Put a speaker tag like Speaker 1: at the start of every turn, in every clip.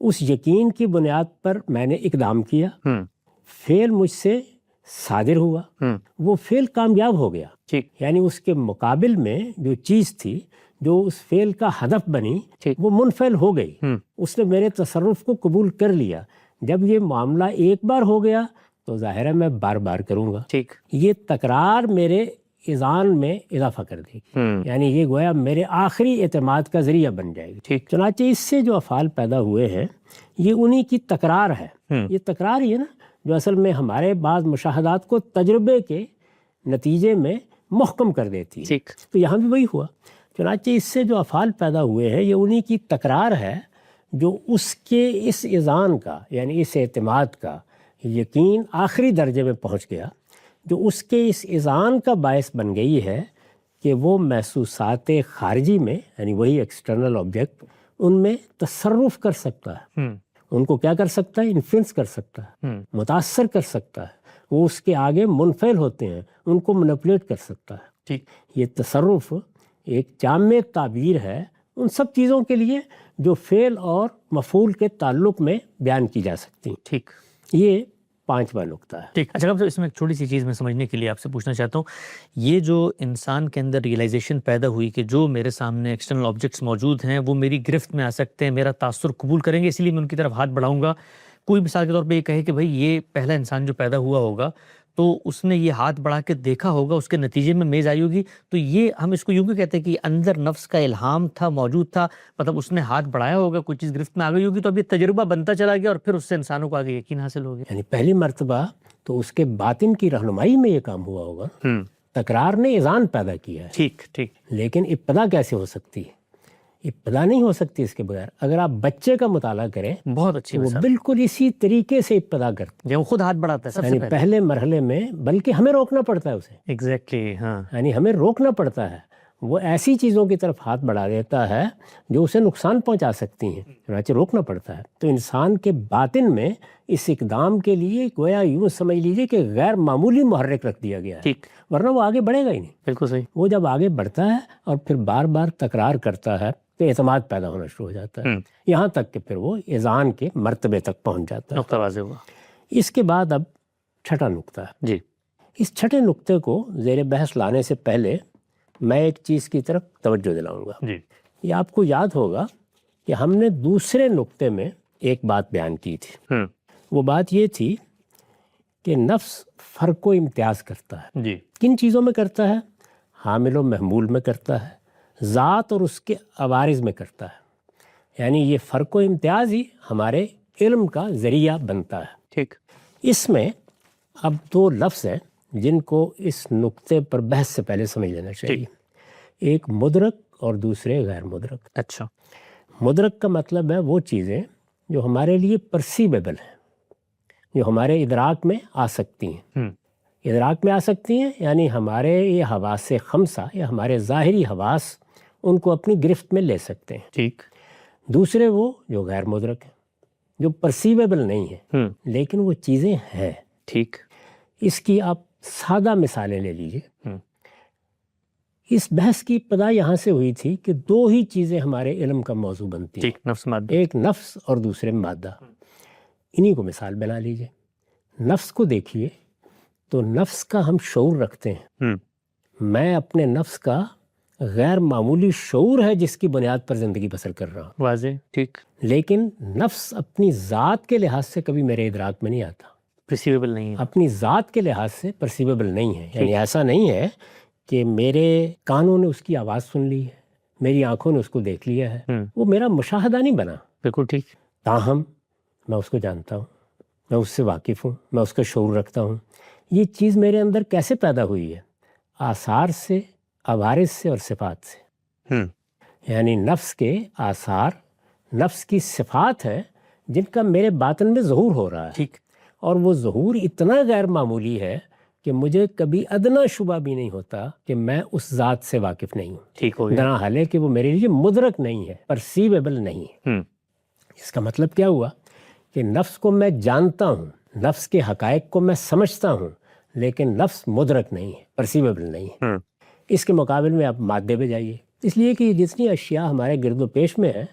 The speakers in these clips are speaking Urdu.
Speaker 1: اس یقین کی بنیاد پر میں نے اقدام کیا، فعل مجھ سے صادر ہوا، وہ فعل کامیاب ہو گیا، یعنی اس کے مقابل میں جو چیز تھی جو اس فعل کا ہدف بنی وہ منفعل ہو گئی، اس نے میرے تصرف کو قبول کر لیا۔ جب یہ معاملہ ایک بار ہو گیا تو ظاہر ہے میں بار بار کروں گا، یہ تکرار میرے اذعان میں اضافہ کر دے گی، یعنی یہ گویا میرے آخری اعتماد کا ذریعہ بن جائے گی۔ چنانچہ اس سے جو افعال پیدا ہوئے ہیں یہ انہی کی تکرار ہے، یہ تکرار ہی ہے نا جو اصل میں ہمارے بعض مشاہدات کو تجربے کے نتیجے میں محکم کر دیتی ہے، تو یہاں بھی وہی ہوا۔ چنانچہ اس سے جو افعال پیدا ہوئے ہیں یہ انہی کی تکرار ہے جو اس کے اس اذعان کا، یعنی اس اعتماد کا یقین آخری درجے میں پہنچ گیا، جو اس کے اس اذعان کا باعث بن گئی ہے کہ وہ محسوسات خارجی میں، یعنی وہی ایکسٹرنل آبجیکٹ، ان میں تصرف کر سکتا ہے، ان کو کیا کر سکتا ہے؟ انفلوئنس کر سکتا ہے، متاثر کر سکتا ہے، وہ اس کے آگے منفعل ہوتے ہیں، ان کو مینپولیٹ کر سکتا ہے۔ یہ تصرف ایک جامع تعبیر ہے ان سب چیزوں کے لیے جو فعل اور مفعول کے تعلق میں بیان کی جا سکتی ہیں۔ یہ 5واں نقطہ ہے۔
Speaker 2: اچھا اب اس میں ایک چھوٹی سی چیز میں سمجھنے کے لیے آپ سے پوچھنا چاہتا ہوں، یہ جو انسان کے اندر ریئلائزیشن پیدا ہوئی کہ جو میرے سامنے ایکسٹرنل آبجیکٹس موجود ہیں وہ میری گرفت میں آ سکتے ہیں، میرا تاثر قبول کریں گے، اسی لیے میں ان کی طرف ہاتھ بڑھاؤں گا۔ کوئی مثال کے طور پہ یہ کہے کہ بھائی یہ پہلا انسان جو پیدا ہوا ہوگا تو اس نے یہ ہاتھ بڑھا کے دیکھا ہوگا، اس کے نتیجے میں میز آئی ہوگی، تو یہ ہم اس کو یوں کہ کہتے ہیں کہ اندر نفس کا الہام تھا، موجود تھا، مطلب اس نے ہاتھ بڑھایا ہوگا، کوئی چیز گرفت میں آ گئی ہوگی، تو اب یہ تجربہ بنتا چلا گیا اور پھر اس سے انسانوں کو آگے یقین حاصل ہو گیا۔
Speaker 1: یعنی پہلی مرتبہ تو اس کے باطن کی رہنمائی میں یہ کام ہوا ہوگا، تکرار نے اذعان پیدا کیا ہے،
Speaker 2: ٹھیک،
Speaker 1: لیکن ابتدا کیسے ہو سکتی ہے؟ ابتدا نہیں ہو سکتی اس کے بغیر۔ اگر آپ بچے کا مطالعہ کریں،
Speaker 2: بہت اچھی
Speaker 1: وہ بالکل اسی طریقے سے ابتدا کرتے
Speaker 2: ہیں، وہ خود ہاتھ بڑھاتا ہے سب سے
Speaker 1: یعنی پہلے مرحلے میں، بلکہ ہمیں روکنا پڑتا ہے اسے،
Speaker 2: ایگزیکٹلی، ہاں،
Speaker 1: یعنی ہمیں روکنا پڑتا ہے، وہ ایسی چیزوں کی طرف ہاتھ بڑھا دیتا ہے جو اسے نقصان پہنچا سکتی ہیں، چنانچہ روکنا پڑتا ہے۔ تو انسان کے باطن میں اس اقدام کے لیے گویا یوں سمجھ لیجئے کہ غیر معمولی محرک رکھ دیا گیا ہے، ورنہ وہ آگے بڑھے گا ہی نہیں۔
Speaker 2: بالکل صحیح۔
Speaker 1: وہ جب آگے بڑھتا ہے اور پھر بار بار تکرار کرتا ہے تو اعتماد پیدا ہونا شروع ہو جاتا ہے، یہاں تک کہ پھر وہ اذعان کے مرتبے تک پہنچ جاتا ہے۔
Speaker 2: نقطہ واضح ہوا۔
Speaker 1: اس کے بعد اب چھٹا نقطہ ہے۔
Speaker 2: جی،
Speaker 1: اس چھٹے نقطے کو زیر بحث لانے سے پہلے میں ایک چیز کی طرف توجہ دلاؤں گا۔
Speaker 2: جی،
Speaker 1: یہ آپ کو یاد ہوگا کہ ہم نے دوسرے نقطے میں ایک بات بیان کی تھی، وہ بات یہ تھی کہ نفس فرق و امتیاز کرتا ہے۔
Speaker 2: جی،
Speaker 1: کن چیزوں میں کرتا ہے؟ حامل و محمول میں کرتا ہے، ذات اور اس کے عوارض میں کرتا ہے، یعنی یہ فرق و امتیاز ہی ہمارے علم کا ذریعہ بنتا ہے۔
Speaker 2: ٹھیک۔
Speaker 1: اس میں اب 2 لفظ ہیں جن کو اس نقطے پر بحث سے پہلے سمجھ لینا چاہیے، ایک مدرک اور دوسرے غیر مدرک۔
Speaker 2: اچھا،
Speaker 1: مدرک کا مطلب ہے وہ چیزیں جو ہمارے لیے پرسیبل ہیں، جو ہمارے ادراک میں آ سکتی ہیں۔ ادراک میں آ سکتی ہیں یعنی ہمارے یہ حواس خمسہ یا ہمارے ظاہری حواس ان کو اپنی گرفت میں لے سکتے ہیں۔
Speaker 2: ٹھیک۔
Speaker 1: دوسرے وہ جو غیر مدرک ہیں، جو پرسیویبل نہیں ہیں لیکن وہ چیزیں ہیں۔
Speaker 2: ٹھیک۔
Speaker 1: اس کی آپ سادہ مثالیں لے لیجئے۔ اس بحث کی ابتدا یہاں سے ہوئی تھی کہ 2 ہی چیزیں ہمارے علم کا موضوع بنتی ہیں،
Speaker 2: نفس مادہ،
Speaker 1: ایک نفس اور دوسرے مادہ۔ انہی کو مثال بنا لیجئے۔ نفس کو دیکھیے تو نفس کا ہم شعور رکھتے ہیں، میں اپنے نفس کا غیر معمولی شعور ہے جس کی بنیاد پر زندگی بسر کر رہا ہوں،
Speaker 2: واضح، ٹھیک،
Speaker 1: لیکن نفس اپنی ذات کے لحاظ سے کبھی میرے ادراک میں نہیں آتا،
Speaker 2: پرسیویبل نہیں ہے،
Speaker 1: اپنی ذات کے لحاظ سے پرسیویبل نہیں ہے، یعنی ایسا نہیں ہے کہ میرے کانوں نے اس کی آواز سن لی ہے، میری آنکھوں نے اس کو دیکھ لیا ہے، وہ میرا مشاہدہ نہیں بنا،
Speaker 2: بالکل ٹھیک،
Speaker 1: تاہم میں اس کو جانتا ہوں، میں اس سے واقف ہوں، میں اس کا شعور رکھتا ہوں۔ یہ چیز میرے اندر کیسے پیدا ہوئی ہے؟ آثار سے، عوارض سے اور صفات سے، یعنی نفس کے آثار، نفس کی صفات ہیں جن کا میرے باطن میں ظہور ہو رہا ہے،
Speaker 2: ٹھیک،
Speaker 1: اور وہ ظہور اتنا غیر معمولی ہے کہ مجھے کبھی ادنا شبہ بھی نہیں ہوتا کہ میں اس ذات سے واقف نہیں ہوں،
Speaker 2: ٹھیک ہو گیا،
Speaker 1: درا حال ہے کہ وہ میرے لیے مدرک نہیں ہے، پرسیویبل نہیں ہے۔ اس کا مطلب کیا ہوا کہ نفس کو میں جانتا ہوں، نفس کے حقائق کو میں سمجھتا ہوں، لیکن نفس مدرک نہیں ہے، پرسیویبل نہیں ہے۔ اس کے مقابل میں آپ مادے پہ جائیے، اس لیے کہ جتنی اشیاء ہمارے گرد و پیش میں ہیں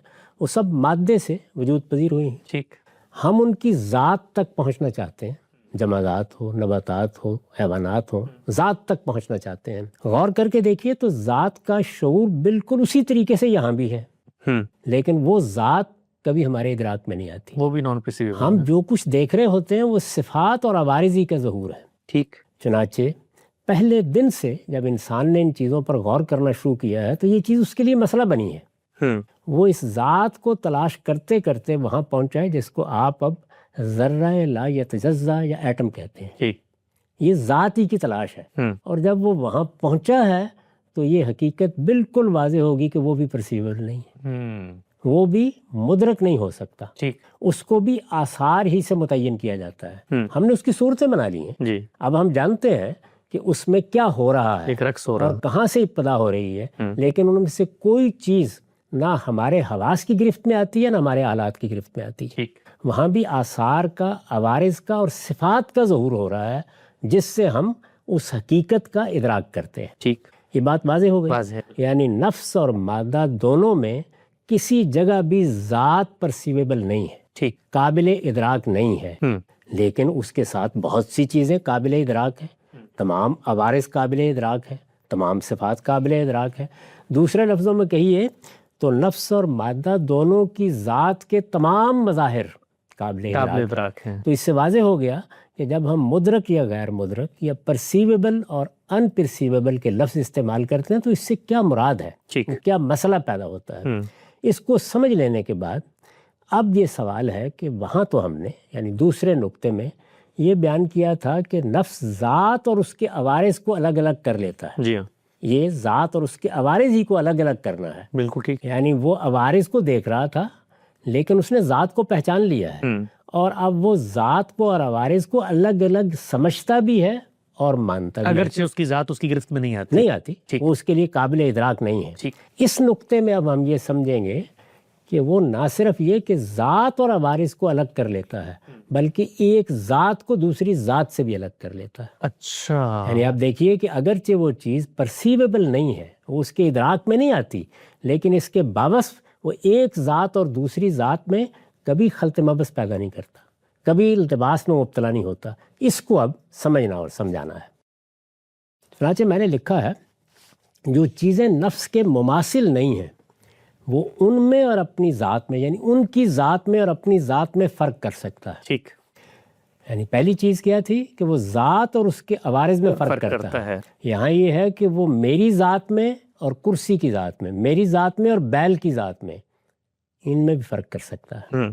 Speaker 1: وہ سب مادے سے وجود پذیر ہوئی ہیں.
Speaker 2: ٹھیک.
Speaker 1: ہم ان کی ذات تک پہنچنا چاہتے ہیں، جمادات ہو، نباتات ہو، حیوانات ہو، ذات تک پہنچنا چاہتے ہیں. غور کر کے دیکھیے تو ذات کا شعور بالکل اسی طریقے سے یہاں بھی ہے، لیکن وہ ذات کبھی ہمارے ادراک میں نہیں آتی.
Speaker 2: وہ بھی نان پرسیویبل.
Speaker 1: ہم جو کچھ دیکھ رہے ہوتے ہیں وہ صفات اور عوارضی کا ظہور ہے.
Speaker 2: ٹھیک.
Speaker 1: چنانچہ پہلے دن سے جب انسان نے ان چیزوں پر غور کرنا شروع کیا ہے تو یہ چیز اس کے لیے مسئلہ بنی ہے. وہ اس ذات کو تلاش کرتے کرتے وہاں پہنچا ہے جس کو آپ اب ذرہ لا یتجزا یا ایٹم کہتے ہیں. یہ ذات ہی کی تلاش ہے، اور جب وہ وہاں پہنچا ہے تو یہ حقیقت بالکل واضح ہوگی کہ وہ بھی پرسیویبل نہیں ہے، وہ بھی مدرک نہیں ہو سکتا. اس کو بھی آثار ہی سے متعین کیا جاتا ہے. ہم نے اس کی صورتیں بنا لی ہیں. اب ہم جانتے ہیں کہ اس میں کیا ہو رہا ہے اور کہاں سے ابتدا ہو رہی ہے، لیکن ان میں سے کوئی چیز نہ ہمارے حواس کی گرفت میں آتی ہے نہ ہمارے آلات کی گرفت میں آتی ہے. وہاں بھی آثار کا، عوارض کا اور صفات کا ظہور ہو رہا ہے جس سے ہم اس حقیقت کا ادراک کرتے ہیں. یہ بات واضح ہو گئی. یعنی نفس اور مادہ دونوں میں کسی جگہ بھی ذات پرسیویبل نہیں ہے، قابل ادراک نہیں ہے، لیکن اس کے ساتھ بہت سی چیزیں قابل ادراک ہیں. تمام عوارض قابل ادراک ہے، تمام صفات قابل ادراک ہے. دوسرے لفظوں میں کہیے تو نفس اور مادہ دونوں کی ذات کے تمام مظاہر قابل ادراک ہیں. تو اس سے واضح ہو گیا کہ جب ہم مدرک یا غیر مدرک یا پرسیویبل اور ان پرسیویبل کے لفظ استعمال کرتے ہیں تو اس سے کیا مراد ہے، کیا مسئلہ پیدا ہوتا ہے. اس کو سمجھ لینے کے بعد اب یہ سوال ہے کہ وہاں تو ہم نے یعنی دوسرے نقطے میں یہ بیان کیا تھا کہ نفس ذات اور اس کے عوارض کو الگ الگ کر لیتا ہے.
Speaker 2: جی ہاں.
Speaker 1: یہ ذات اور اس کے عوارض ہی کو الگ الگ کرنا ہے.
Speaker 2: بالکل ٹھیک.
Speaker 1: یعنی وہ عوارض کو دیکھ رہا تھا لیکن اس نے ذات کو پہچان لیا ہے، اور اب وہ ذات کو اور عوارض کو الگ الگ سمجھتا بھی ہے اور مانتا بھی ہے،
Speaker 2: اگرچہ اس کی ذات اس کی گرفت میں نہیں آتی.
Speaker 1: وہ اس کے لیے قابل ادراک نہیں ہے. اس نقطے میں اب ہم یہ سمجھیں گے کہ وہ نہ صرف یہ کہ ذات اور عوارض کو الگ کر لیتا ہے بلکہ ایک ذات کو دوسری ذات سے بھی الگ کر لیتا ہے.
Speaker 2: اچھا.
Speaker 1: یعنی آپ دیکھیے کہ اگرچہ وہ چیز پرسیویبل نہیں ہے، وہ اس کے ادراک میں نہیں آتی، لیکن اس کے باوصف وہ ایک ذات اور دوسری ذات میں کبھی خلط مبس پیدا نہیں کرتا، کبھی التباس میں مبتلا نہیں ہوتا. اس کو اب سمجھنا اور سمجھانا ہے. چنانچہ میں نے لکھا ہے جو چیزیں نفس کے مماثل نہیں ہیں وہ ان میں اور اپنی ذات میں یعنی ان کی ذات میں اور اپنی ذات میں فرق کر سکتا ہے.
Speaker 2: ٹھیک.
Speaker 1: یعنی پہلی چیز کیا تھی کہ وہ ذات اور اس کے عوارض میں فرق کرتا ہے. یہاں یہ ہے کہ وہ میری ذات میں اور کرسی کی ذات میں، میری ذات میں اور بیل کی ذات میں، ان میں بھی فرق کر سکتا ہے.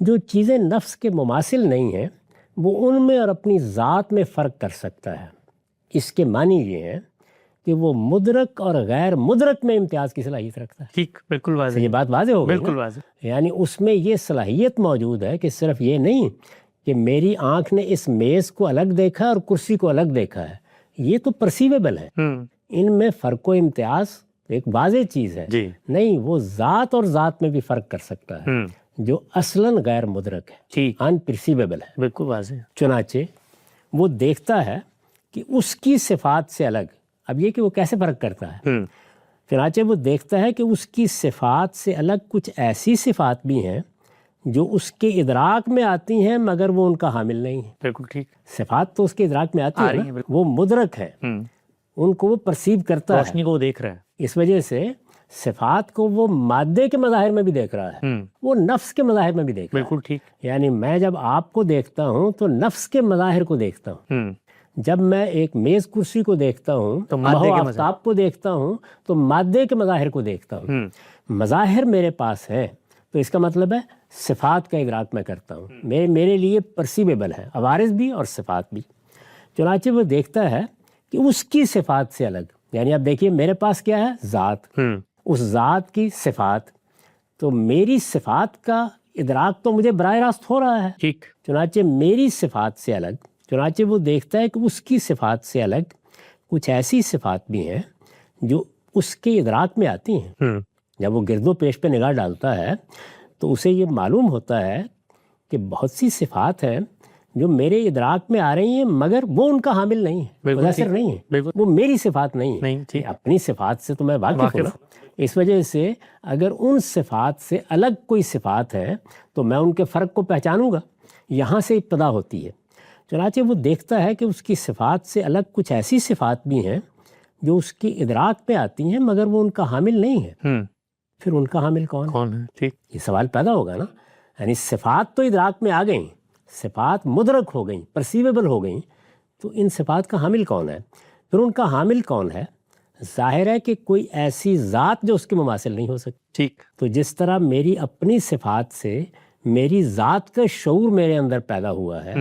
Speaker 1: جو چیزیں نفس کے مماثل نہیں ہیں وہ ان میں اور اپنی ذات میں فرق کر سکتا ہے. اس کے معنی یہ ہے کہ وہ مدرک اور غیر مدرک میں امتیاز کی صلاحیت رکھتا ہے.
Speaker 2: ٹھیک. بالکل واضح.
Speaker 1: یہ بات واضح ہو گئی.
Speaker 2: بالکل واضح.
Speaker 1: یعنی اس میں یہ صلاحیت موجود ہے کہ صرف یہ نہیں کہ میری آنکھ نے اس میز کو الگ دیکھا اور کرسی کو الگ دیکھا ہے، یہ تو پرسیویبل ہے، ان میں فرق و امتیاز ایک واضح چیز ہے. نہیں، وہ ذات اور ذات میں بھی فرق کر سکتا ہے جو اصلاً غیر مدرک ہے، ان پرسیویبل ہے.
Speaker 2: بالکل واضح.
Speaker 1: چنانچہ وہ دیکھتا ہے کہ اس کی صفات سے الگ، اب یہ کہ وہ کیسے فرق کرتا ہے، چنانچہ وہ دیکھتا ہے کہ اس کی صفات سے الگ کچھ ایسی صفات بھی ہیں جو اس کے ادراک میں آتی ہیں مگر وہ ان کا حامل نہیں ہے.
Speaker 2: بالکل ٹھیک.
Speaker 1: صفات تو اس کے ادراک میں آتی ہیں، وہ مدرک ہے، ان کو وہ پرسیو کرتا ہے،
Speaker 2: روشنی کو وہ دیکھ رہا ہے.
Speaker 1: اس وجہ سے صفات کو وہ مادے کے مظاہر میں بھی دیکھ رہا ہے، وہ نفس کے مظاہر میں بھی دیکھ رہا ہے.
Speaker 2: بالکل ٹھیک.
Speaker 1: یعنی میں جب آپ کو دیکھتا ہوں تو نفس کے مظاہر کو دیکھتا ہوں، جب میں ایک میز کرسی کو دیکھتا ہوں تو آفتاب کو دیکھتا ہوں تو مادے کے مظاہر کو دیکھتا ہوں. مظاہر میرے پاس ہیں تو اس کا مطلب ہے صفات کا ادراک میں کرتا ہوں، میرے لیے پرسیویبل ہے، عوارض بھی اور صفات بھی. چنانچہ وہ دیکھتا ہے کہ اس کی صفات سے الگ، یعنی اب دیکھیے میرے پاس کیا ہے، ذات، اس ذات کی صفات، تو میری صفات کا ادراک تو مجھے براہ راست ہو رہا ہے.
Speaker 2: ٹھیک.
Speaker 1: چنانچہ میری صفات سے الگ، چنانچہ وہ دیکھتا ہے کہ اس کی صفات سے الگ کچھ ایسی صفات بھی ہیں جو اس کے ادراک میں آتی ہیں. جب وہ گرد و پیش پہ نگاہ ڈالتا ہے تو اسے یہ معلوم ہوتا ہے کہ بہت سی صفات ہیں جو میرے ادراک میں آ رہی ہیں مگر وہ ان کا حامل نہیں ہے، متاثر نہیں ہے، وہ میری صفات نہیں ہے. اپنی صفات سے تو میں واقف ہوں، اس وجہ سے اگر ان صفات سے الگ کوئی صفات ہے تو میں ان کے فرق کو پہچانوں گا. یہاں سے ابتدا ہوتی ہے. چنانچہ وہ دیکھتا ہے کہ اس کی صفات سے الگ کچھ ایسی صفات بھی ہیں جو اس کی ادراک پہ آتی ہیں مگر وہ ان کا حامل نہیں ہے. پھر ان کا حامل کون ہے؟
Speaker 2: ٹھیک.
Speaker 1: یہ سوال پیدا ہوگا نا. یعنی صفات تو ادراک میں آ گئیں، صفات مدرک ہو گئیں، پرسیویبل ہو گئیں، تو ان صفات کا حامل کون ہے؟ پھر ان کا حامل کون ہے؟ ظاہر ہے کہ کوئی ایسی ذات جو اس کے مماثل نہیں ہو سکتی.
Speaker 2: ٹھیک.
Speaker 1: تو جس طرح میری اپنی صفات سے میری ذات کا شعور میرے اندر پیدا ہوا ہے،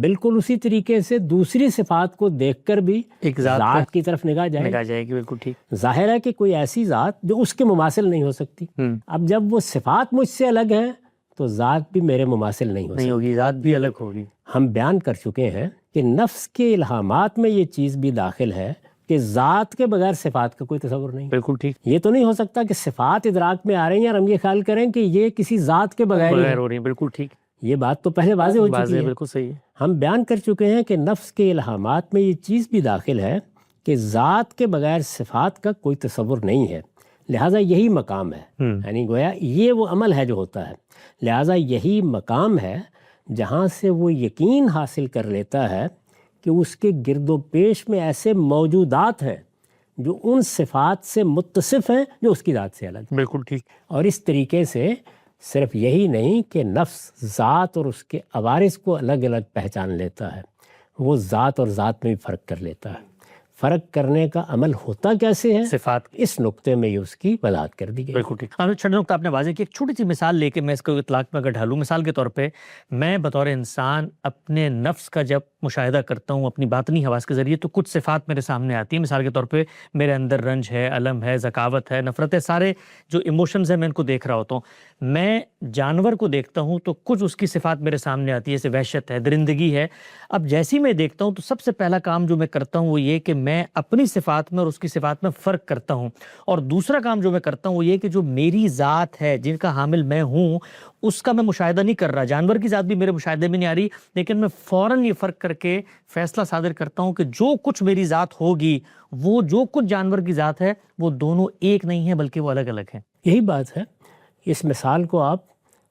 Speaker 1: بالکل اسی طریقے سے دوسری صفات کو دیکھ کر بھی
Speaker 2: ایک
Speaker 1: ذات کی طرف نگاہ جائے
Speaker 2: گی. بالکل ٹھیک.
Speaker 1: ظاہر ہے کہ کوئی ایسی ذات جو اس کے مماثل نہیں ہو سکتی. اب جب وہ صفات مجھ سے الگ ہیں تو ذات بھی میرے مماثل نہیں
Speaker 2: نہیں ہوگی، ذات بھی الگ ہوگی.
Speaker 1: ہم بیان کر چکے ہیں کہ نفس کے الہامات میں یہ چیز بھی داخل ہے کہ ذات کے بغیر صفات کا کوئی تصور نہیں.
Speaker 2: بالکل ٹھیک.
Speaker 1: یہ تو نہیں ہو سکتا کہ صفات ادراک میں آ رہی ہیں اور ہم یہ خیال کریں کہ یہ کسی ذات کے بغیر
Speaker 2: ہو رہی ہیں. بالکل ٹھیک.
Speaker 1: یہ بات تو پہلے واضح ہو چکی ہے.
Speaker 2: بالکل صحیح ہے.
Speaker 1: ہم بیان کر چکے ہیں کہ نفس کے الہامات میں یہ چیز بھی داخل ہے کہ ذات کے بغیر صفات کا کوئی تصور نہیں ہے. لہٰذا یہی مقام ہے. یعنی گویا یہ وہ عمل ہے جو ہوتا ہے. لہٰذا یہی مقام ہے جہاں سے وہ یقین حاصل کر لیتا ہے کہ اس کے گرد و پیش میں ایسے موجودات ہیں جو ان صفات سے متصف ہیں جو اس کی ذات سے الگ.
Speaker 2: بالکل ٹھیک.
Speaker 1: اور اس طریقے سے صرف یہی نہیں کہ نفس ذات اور اس کے عوارض کو الگ الگ پہچان لیتا ہے، وہ ذات اور ذات میں بھی فرق کر لیتا ہے. فرق کرنے کا عمل ہوتا کیسے ہے؟
Speaker 2: صفات.
Speaker 1: اس نقطے میں یہ اس کی وضاحت کر دی گئی.
Speaker 2: بالکل ٹھیک. چھٹا نقطہ آپ نے واضح کیا. ایک چھوٹی سی مثال لے کے میں اس کو اطلاق میں اگر ڈھالوں، مثال کے طور پہ میں بطور انسان اپنے نفس کا جب مشاہدہ کرتا ہوں اپنی باطنی حواس کے ذریعے تو کچھ صفات میرے سامنے آتی ہیں. مثال کے طور پہ میرے اندر رنج ہے، الم ہے، ذکاوت ہے، نفرت ہے، سارے جو ایموشنز ہیں میں ان کو دیکھ رہا ہوتا ہوں. میں جانور کو دیکھتا ہوں تو کچھ اس کی صفات میرے سامنے آتی ہے، جیسے وحشت ہے، درندگی ہے. اب جیسی میں دیکھتا ہوں تو سب سے پہلا کام جو میں کرتا ہوں وہ یہ کہ میں اپنی صفات میں اور اس کی صفات میں فرق کرتا ہوں. اور دوسرا کام جو میں کرتا ہوں وہ یہ کہ جو میری ذات ہے جن کا حامل میں ہوں اس کا میں مشاہدہ نہیں کر رہا. جانور کی ذات بھی میرے مشاہدے میں نہیں آ رہی، لیکن میں فوراً یہ فرق کر کے فیصلہ صادر کرتا ہوں کہ جو کچھ میری ذات ہوگی وہ جو کچھ جانور کی ذات ہے وہ دونوں ایک نہیں ہیں بلکہ وہ الگ الگ ہیں.
Speaker 1: یہی بات ہے. اس مثال کو آپ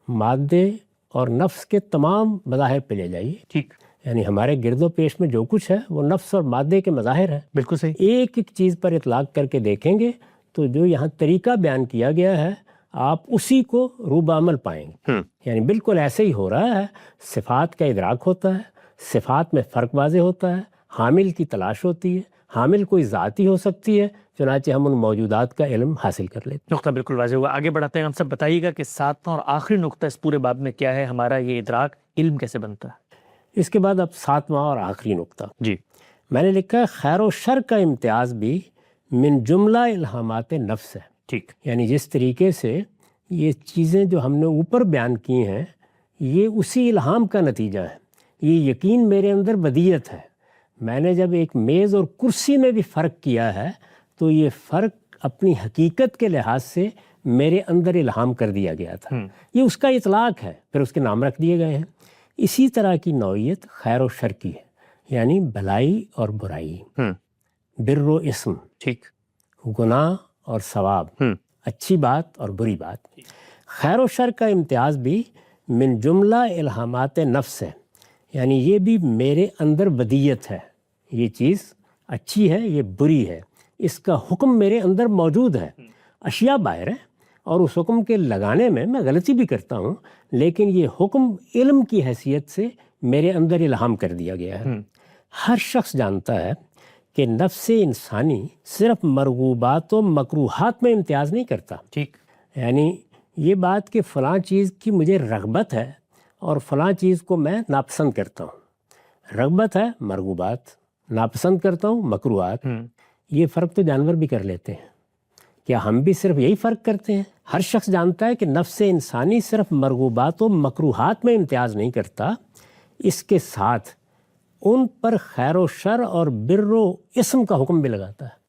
Speaker 1: مادے اور نفس کے تمام مظاہر پہ لے جائیے.
Speaker 2: ٹھیک.
Speaker 1: یعنی ہمارے گرد و پیش میں جو کچھ ہے وہ نفس اور مادے کے مظاہر ہیں.
Speaker 2: بالکل صحیح.
Speaker 1: ایک ایک چیز پر اطلاق کر کے دیکھیں گے تو جو یہاں طریقہ بیان کیا گیا ہے آپ اسی کو روب عمل پائیں گے. یعنی بالکل ایسے ہی ہو رہا ہے. صفات کا ادراک ہوتا ہے، صفات میں فرق واضح ہوتا ہے، حامل کی تلاش ہوتی ہے، حامل کوئی ذات ہی ہو سکتی ہے، چنانچہ ہم ان موجودات کا علم حاصل کر لیتے ہیں.
Speaker 2: نقطہ بالکل واضح ہوا. آگے بڑھاتے ہیں. ہم سب بتائیے گا کہ ساتواں اور آخری نقطہ اس پورے باب میں کیا ہے؟ ہمارا یہ ادراک علم کیسے بنتا ہے؟
Speaker 1: اس کے بعد اب ساتواں اور آخری نقطہ
Speaker 2: جی
Speaker 1: میں نے لکھا ہے خیر و شر کا امتیاز بھی من جملہ الہامات نفس ہے.
Speaker 2: ٹھیک.
Speaker 1: یعنی جس طریقے سے یہ چیزیں جو ہم نے اوپر بیان کی ہیں یہ اسی الہام کا نتیجہ ہے. یہ یقین میرے اندر بدیت ہے. میں نے جب ایک میز اور کرسی میں بھی فرق کیا ہے تو یہ فرق اپنی حقیقت کے لحاظ سے میرے اندر الہام کر دیا گیا تھا. یہ اس کا اطلاق ہے، پھر اس کے نام رکھ دیے گئے ہیں. اسی طرح کی نوعیت خیر و شر کی ہے. یعنی بھلائی اور برائی، بر و اسم،
Speaker 2: ٹھیک،
Speaker 1: گناہ اور ثواب، اچھی بات اور بری بات. خیر و شر کا امتیاز بھی من جملہ الہامات نفس ہے. یعنی یہ بھی میرے اندر بدیت ہے. یہ چیز اچھی ہے، یہ بری ہے، اس کا حکم میرے اندر موجود ہے. اشیاء باہر ہے اور اس حکم کے لگانے میں غلطی بھی کرتا ہوں، لیکن یہ حکم علم کی حیثیت سے میرے اندر الہام کر دیا گیا ہے. ہر شخص جانتا ہے کہ نفس انسانی صرف مرغوبات و مکروہات میں امتیاز نہیں کرتا.
Speaker 2: ٹھیک.
Speaker 1: یعنی یہ بات کہ فلاں چیز کی مجھے رغبت ہے اور فلاں چیز کو میں ناپسند کرتا ہوں. رغبت ہے مرغوبات، ناپسند کرتا ہوں مکروہات. یہ فرق تو جانور بھی کر لیتے ہیں. کیا ہم بھی صرف یہی فرق کرتے ہیں؟ ہر شخص جانتا ہے کہ نفس انسانی صرف مرغوبات و مکروہات میں امتیاز نہیں کرتا، اس کے ساتھ ان پر خیر و شر اور بر و اسم کا حکم بھی لگاتا ہے.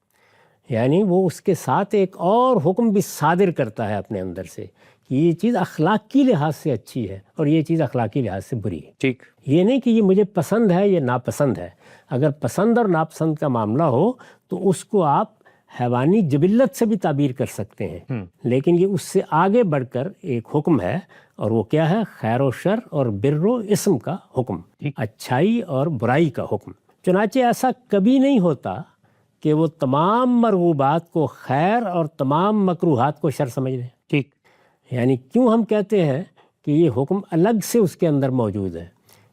Speaker 1: یعنی وہ اس کے ساتھ ایک اور حکم بھی صادر کرتا ہے اپنے اندر سے کہ یہ چیز اخلاقی لحاظ سے اچھی ہے اور یہ چیز اخلاقی لحاظ سے بری ہے.
Speaker 2: ٹھیک.
Speaker 1: یہ نہیں کہ یہ مجھے پسند ہے، یہ ناپسند ہے. اگر پسند اور ناپسند کا معاملہ ہو تو اس کو آپ حیوانی جبلت سے بھی تعبیر کر سکتے ہیں، لیکن یہ اس سے آگے بڑھ کر ایک حکم ہے، اور وہ کیا ہے؟ خیر و شر اور بر و اسم کا حکم، اچھائی اور برائی کا حکم۔ چنانچہ ایسا کبھی نہیں ہوتا کہ وہ تمام مرغوبات کو خیر اور تمام مکروہات کو شر سمجھ لیں۔
Speaker 2: ٹھیک،
Speaker 1: یعنی کیوں ہم کہتے ہیں کہ یہ حکم الگ سے اس کے اندر موجود ہے؟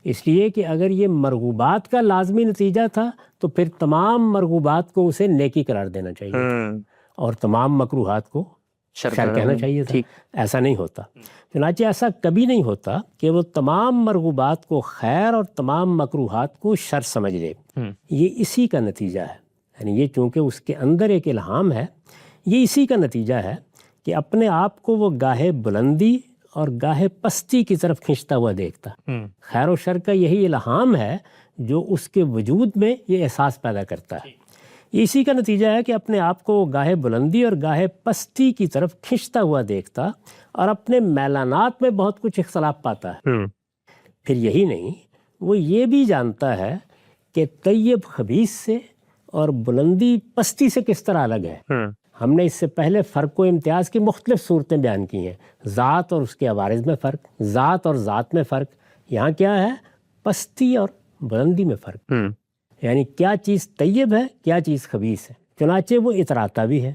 Speaker 1: اس لیے کہ اگر یہ مرغوبات کا لازمی نتیجہ تھا تو پھر تمام مرغوبات کو اسے نیکی قرار دینا چاہیے اور تمام مکروہات کو شر کہنا چاہیے تھا۔ ایسا نہیں ہوتا۔ چنانچہ ایسا کبھی نہیں ہوتا کہ وہ تمام مرغوبات کو خیر اور تمام مکروہات کو شر سمجھ لے۔ یہ اسی کا نتیجہ ہے، یعنی یہ چونکہ اس کے اندر ایک الہام ہے، یہ اسی کا نتیجہ ہے کہ اپنے آپ کو وہ گاہے بلندی اور گاہے پستی کی طرف کھنچتا ہوا دیکھتا۔ خیر و شر کا یہی الہام ہے جو اس کے وجود میں یہ احساس پیدا کرتا ہے۔ یہ اسی کا نتیجہ ہے کہ اپنے آپ کو وہ گاہے بلندی اور گاہے پستی کی طرف کھنچتا ہوا دیکھتا اور اپنے میلانات میں بہت کچھ اختلاف پاتا ہے۔ پھر یہی نہیں، وہ یہ بھی جانتا ہے کہ طیب خبیث سے اور بلندی پستی سے کس طرح الگ ہے۔ ہم نے اس سے پہلے فرق و امتیاز کی مختلف صورتیں بیان کی ہیں، ذات اور اس کے عوارض میں فرق، ذات اور ذات میں فرق۔ یہاں کیا ہے؟ پستی اور بلندی میں فرق، یعنی کیا چیز طیب ہے، کیا چیز خبیث ہے۔ چنانچہ وہ اتراتا بھی ہے،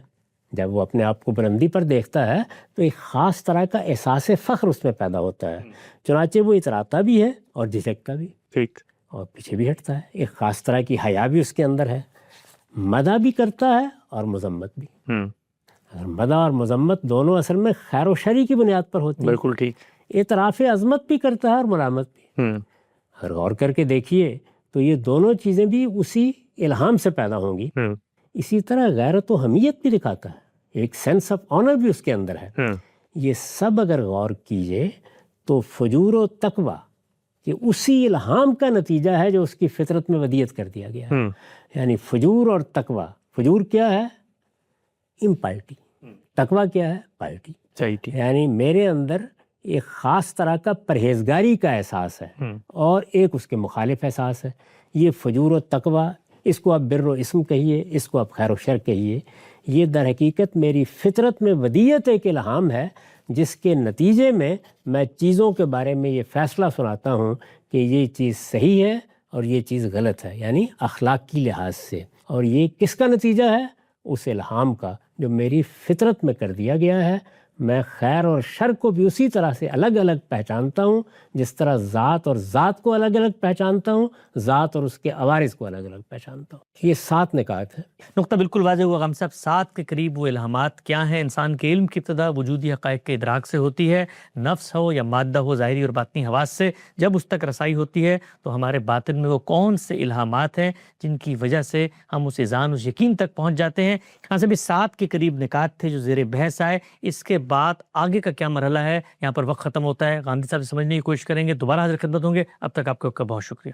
Speaker 1: جب وہ اپنے آپ کو بلندی پر دیکھتا ہے تو ایک خاص طرح کا احساس فخر اس میں پیدا ہوتا ہے۔ چنانچہ وہ اتراتا بھی ہے اور جھجکتا بھی، اور پیچھے بھی ہٹتا ہے۔ ایک خاص طرح کی حیا بھی اس کے اندر ہے، مدح بھی کرتا ہے اور مذمت بھی۔ مدح اور مذمت دونوں اصل میں خیر و شری کی بنیاد پر ہوتی ہے۔
Speaker 2: بالکل ٹھیک۔
Speaker 1: اعتراف عظمت بھی کرتا ہے اور ملامت بھی۔ اگر غور کر کے دیکھیے تو یہ دونوں چیزیں بھی اسی الہام سے پیدا ہوں گی۔ اسی طرح غیرت و حمیت بھی دکھاتا ہے، ایک سینس آف آنر بھی اس کے اندر ہے۔ یہ سب اگر غور کیجئے تو فجور و تقوی کہ اسی الہام کا نتیجہ ہے جو اس کی فطرت میں ودیت کر دیا گیا ہے۔ یعنی فجور اور تقوی، فجور کیا ہے؟ امپائٹی، تقوی کیا ہے؟ پائٹی۔ یعنی میرے اندر ایک خاص طرح کا پرہیزگاری کا احساس ہے اور ایک اس کے مخالف احساس ہے۔ یہ فجور و تقوی، اس کو آپ بر و اسم کہیے، اس کو آپ خیر و شر کہیے، یہ در حقیقت میری فطرت میں ودیت ایک الہام ہے جس کے نتیجے میں میں چیزوں کے بارے میں یہ فیصلہ سناتا ہوں کہ یہ چیز صحیح ہے اور یہ چیز غلط ہے، یعنی اخلاقی لحاظ سے۔ اور یہ کس کا نتیجہ ہے؟ اس الہام کا جو میری فطرت میں کر دیا گیا ہے۔ میں خیر اور شر کو بھی اسی طرح سے الگ الگ پہچانتا ہوں جس طرح ذات اور ذات کو الگ الگ پہچانتا ہوں، ذات اور اس کے عوارض کو الگ الگ پہچانتا ہوں۔ یہ 7 نکات ہیں۔
Speaker 2: نقطہ بالکل واضح ہوا غم صاحب۔ 7 کے قریب وہ الہامات کیا ہیں؟ انسان کے علم کی ابتدا وجودی حقائق کے ادراک سے ہوتی ہے، نفس ہو یا مادہ ہو، ظاہری اور باطنی حواس سے جب اس تک رسائی ہوتی ہے تو ہمارے باطن میں وہ کون سے الہامات ہیں جن کی وجہ سے ہم اس اذعان، اس یقین تک پہنچ جاتے ہیں۔ یہاں سے بھی 7 کے قریب نکات تھے جو زیر بحث آئے۔ اس کے بعد آگے کا کیا مرحلہ ہے، یہاں پر وقت ختم ہوتا ہے۔ گاندھی صاحب سے سمجھنے کی کوشش کریں گے، دوبارہ حاضر خدمت ہوں گے۔ اب تک آپ کا بہت شکریہ۔